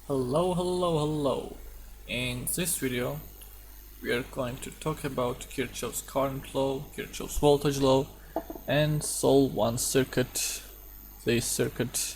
Hello. In this video we are going to talk about Kirchoff's current law, Kirchoff's voltage law, and solve one circuit, this circuit,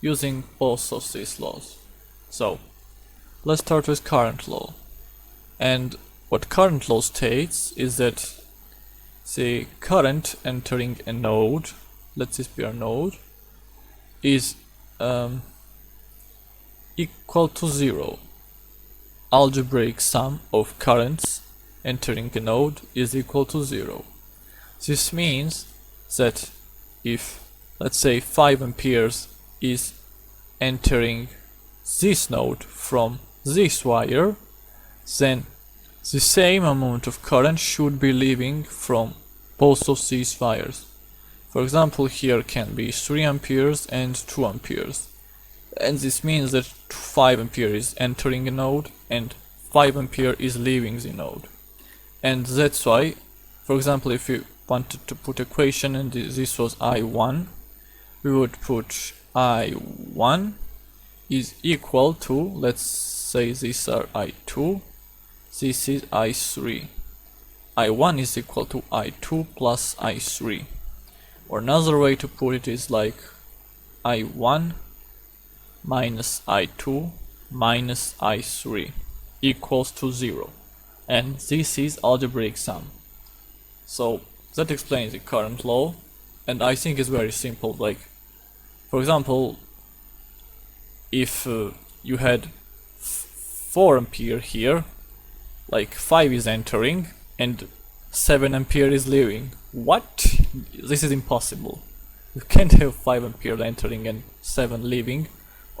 using both of these laws. So let's start with current law. And what current law states is that the current entering a node, let this be our node, is equal to zero. Algebraic sum of currents entering a node is equal to zero. This means that if, let's say, 5 amperes is entering this node from this wire, then the same amount of current should be leaving from both of these wires. For example, here can be 3 amperes and 2 amperes. And this means that 5 ampere is entering a node and 5 ampere is leaving the node. And that's why, for example, if you wanted to put equation and this was I1, we would put I1 is equal to, let's say these are I2, this is I3. I1 is equal to I2 plus I3. Or another way to put it is like I1 minus I2 minus I3 equals to 0. And this is algebraic sum. So that explains the current law, and I think it's very simple. Like, for example, if you had 4 ampere here, like 5 is entering and 7 ampere is leaving. What? This is impossible. You can't have 5 ampere entering and 7 leaving.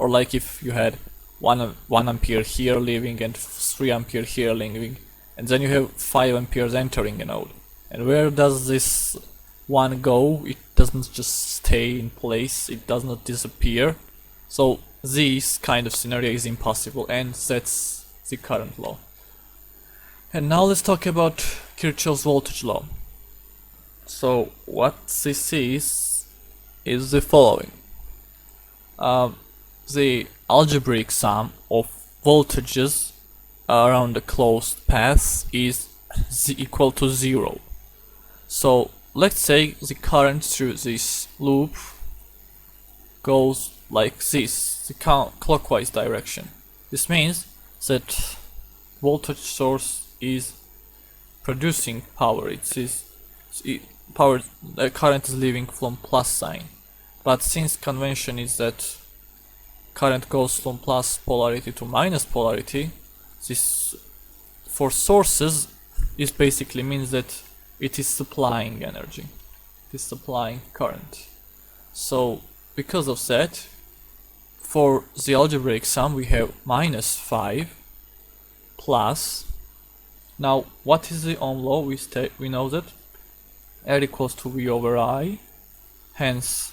Or like if you had 1 ampere here leaving and 3 ampere here leaving, and then you have 5 amperes entering a node. And where does this one go? It doesn't just stay in place, it does not disappear. So this kind of scenario is impossible, and that's the current law. And now let's talk about Kirchoff's voltage law. So what this is the following. The algebraic sum of voltages around a closed path is equal to 0. So let's say the current through this loop goes like this, the clockwise direction. This means that voltage source is producing power. The current is leaving from plus sign. But since convention is that current goes from plus polarity to minus polarity, this for sources is basically means that it is supplying energy, it is supplying current. So because of that, for the algebraic sum we have minus 5 plus, now what is the Ohm law? We know that R equals to V over I, hence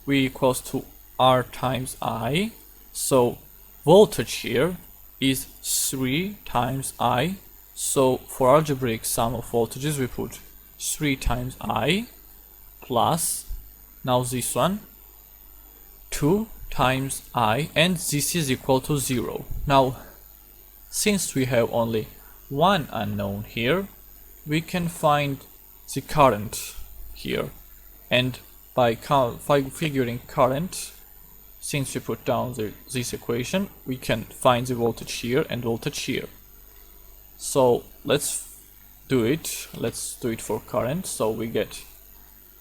V equals to R times I. So voltage here is 3 times I. So for algebraic sum of voltages we put 3 times I plus, now this one, 2 times I, and this is equal to 0. Now since we have only one unknown here, we can find the current here, and by figuring current, since we put down this equation, we can find the voltage here and voltage here. So let's do it for current. So we get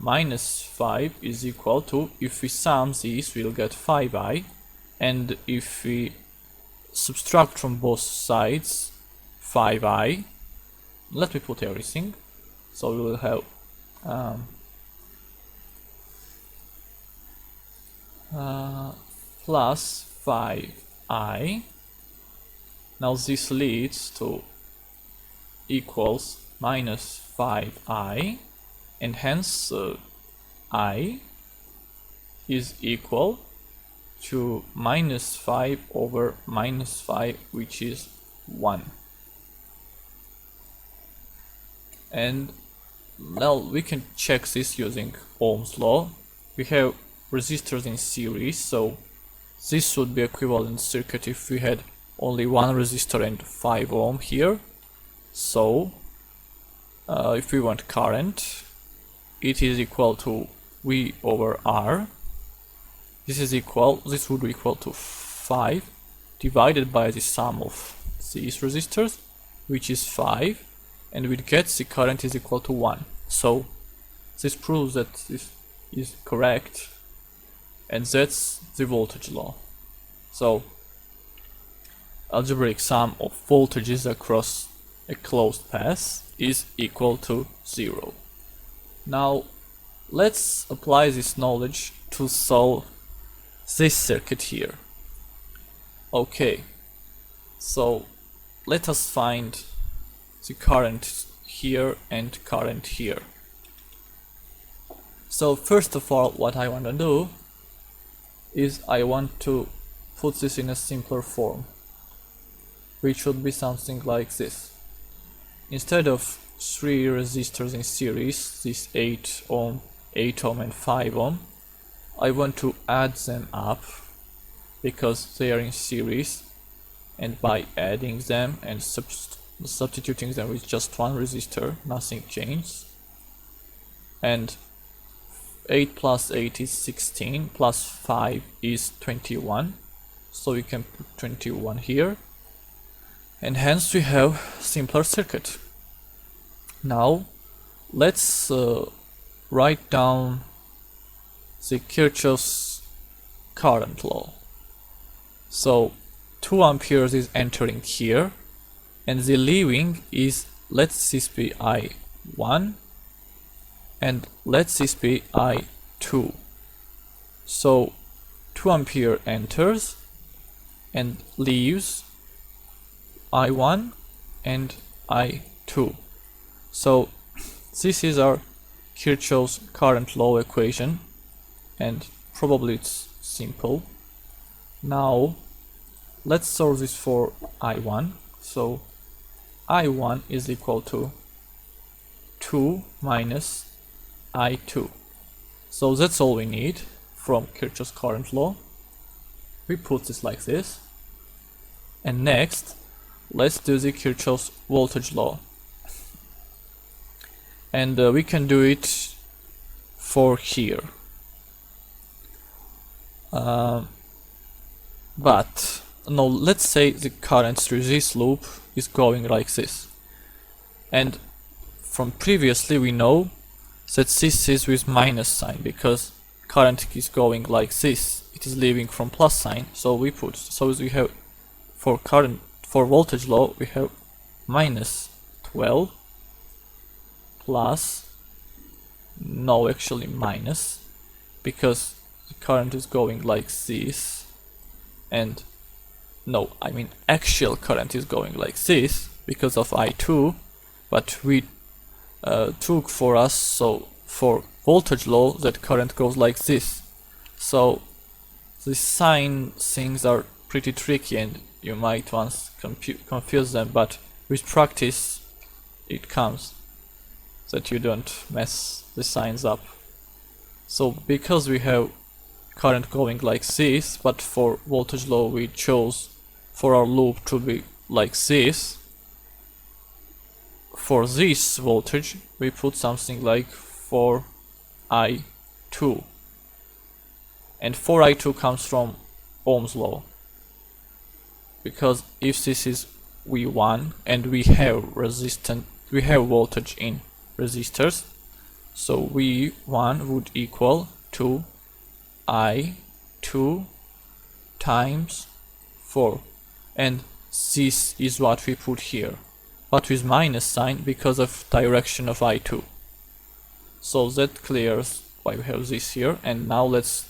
minus 5 is equal to, if we sum these we'll get 5i, and if we subtract from both sides 5i, let me put everything, so we will have plus 5i. Now this leads to equals minus 5i, and hence I is equal to minus 5 over minus 5, which is 1. And now we can check this using Ohm's law. We have resistors in series, so this would be equivalent circuit if we had only one resistor and 5 ohm here. So if we want current, it is equal to V over R. This would be equal to 5 divided by the sum of these resistors, which is 5, and we get the current is equal to 1. So this proves that this is correct, and that's the voltage law. So algebraic sum of voltages across a closed path is equal to 0. Now let's apply this knowledge to solve this circuit here. Okay, so let us find the current here and current here. So first of all, what I want to do is I want to put this in a simpler form, which would be something like this. Instead of 3 resistors in series, this 8 ohm, 8 ohm and 5 ohm, I want to add them up because they are in series, and by adding them and substituting them with just one resistor, nothing changes. And 8 plus 8 is 16, plus 5 is 21, so we can put 21 here, and hence we have simpler circuit. Now let's write down the Kirchoff's current law. So 2 amperes is entering here, and the leaving is, let's this be I1 and let's this be I2. So 2 ampere enters and leaves I1 and I2. So this is our Kirchoff's current law equation, and probably it's simple. Now let's solve this for I1. So I1 is equal to 2 minus I2. So that's all we need from Kirchoff's current law. We put this like this. And next, let's do the Kirchoff's voltage law. And we can do it for here. But no, let's say the current through this loop is going like this. And from previously we know that this is with minus sign, because current is going like this. It is leaving from plus sign, so we put, so we have for voltage law we have minus 12 plus, no, actually minus, because the current is going like this, and no, I mean actual current is going like this because of I2, but we took for us, so for voltage law, that current goes like this. So the sign things are pretty tricky and you might once confuse them, but with practice it comes that you don't mess the signs up. So because we have current going like this, but for voltage law we chose for our loop to be like this, for this voltage we put something like 4I2, and 4I2 comes from Ohm's law, because if this is V1 and we have voltage in resistors, so V1 would equal to I2 times 4, and this is what we put here, but with minus sign because of direction of I2. So that clears why we have this here, and now let's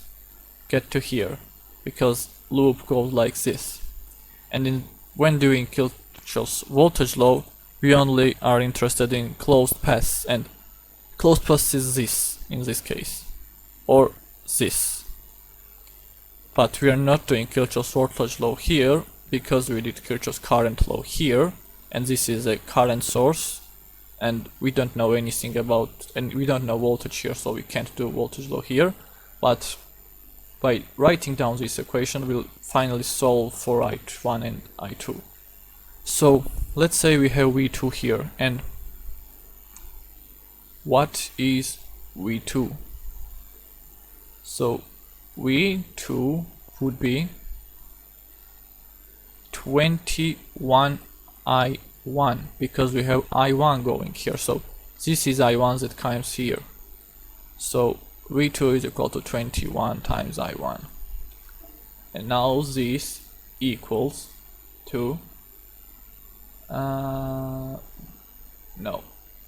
get to here, because loop goes like this. And when doing Kirchoff's voltage law, we only are interested in closed paths, and closed path is this in this case, or this. But we are not doing Kirchoff's voltage law here because we did Kirchoff's current law here, and this is a current source, and we don't know anything about, and we don't know voltage here, so we can't do voltage law here. But by writing down this equation, we'll finally solve for I1 and I2. So let's say we have V2 here, and what is V2? So V2 would be 21I1, because we have I1 going here, so this is I1 that comes here. So V2 is equal to 21 times I1. And now this equals to no,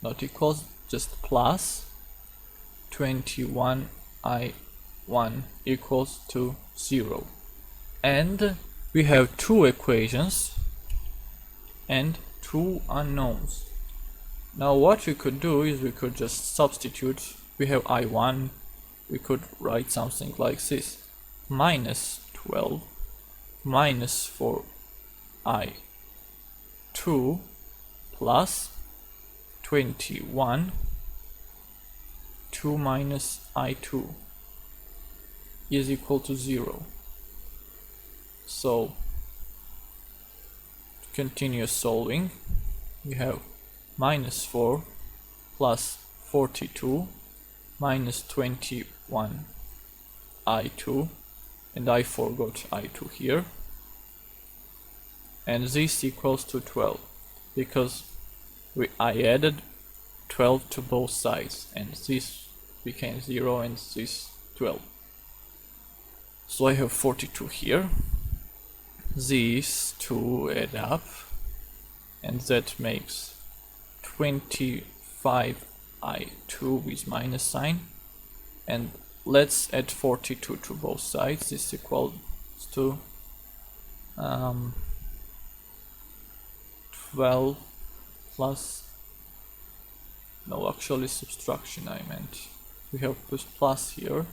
not equals, just plus 21 I1 equals to 0. And we have two equations and two unknowns. Now what we could do is we could just substitute. We have I1, we could write something like this: minus 12 minus 4I2 plus 21 2 minus I2 is equal to 0. So to continue solving, we have minus 4 plus 42 minus 21 I2, and I forgot I2 here, and this equals to 12 because I added 12 to both sides, and this became 0 and this 12. So I have 42 here. These two add up, and that makes 25I2 with minus sign, and let's add 42 to both sides. This equals to 12 plus, no, actually subtraction I meant. We have plus here,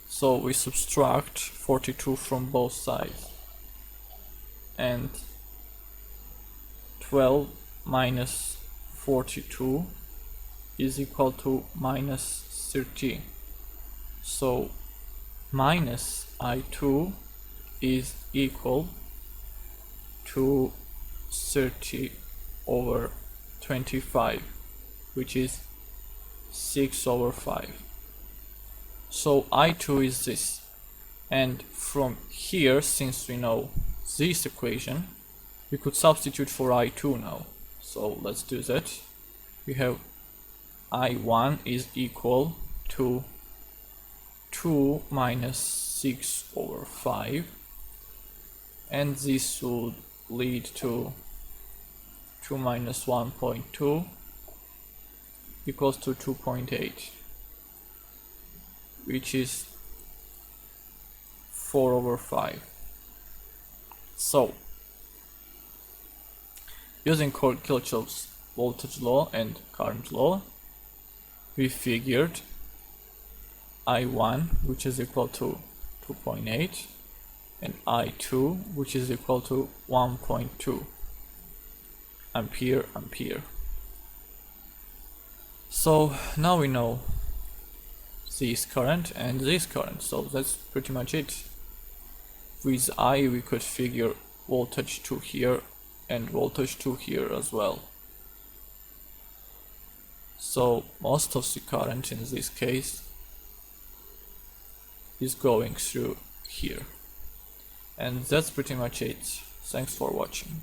so we subtract 42 from both sides, and 12 minus 42 is equal to minus 13. So minus I2 is equal to 30 over 25, which is 6 over 5. So I2 is this, and from here, since we know this equation, we could substitute for I2 now. So let's do that. We have I1 is equal to 2 minus 6 over 5, and this would lead to 2 minus 1.2 equals to 2.8, which is 4 over 5. So using Kirchoff's voltage law and current law, we figured I1, which is equal to 2.8, and I2, which is equal to 1.2 ampere. So now we know this current and this current, so that's pretty much it. With I, we could figure voltage 2 here and voltage 2 here as well. So most of the current in this case is going through here. And that's pretty much it. Thanks for watching.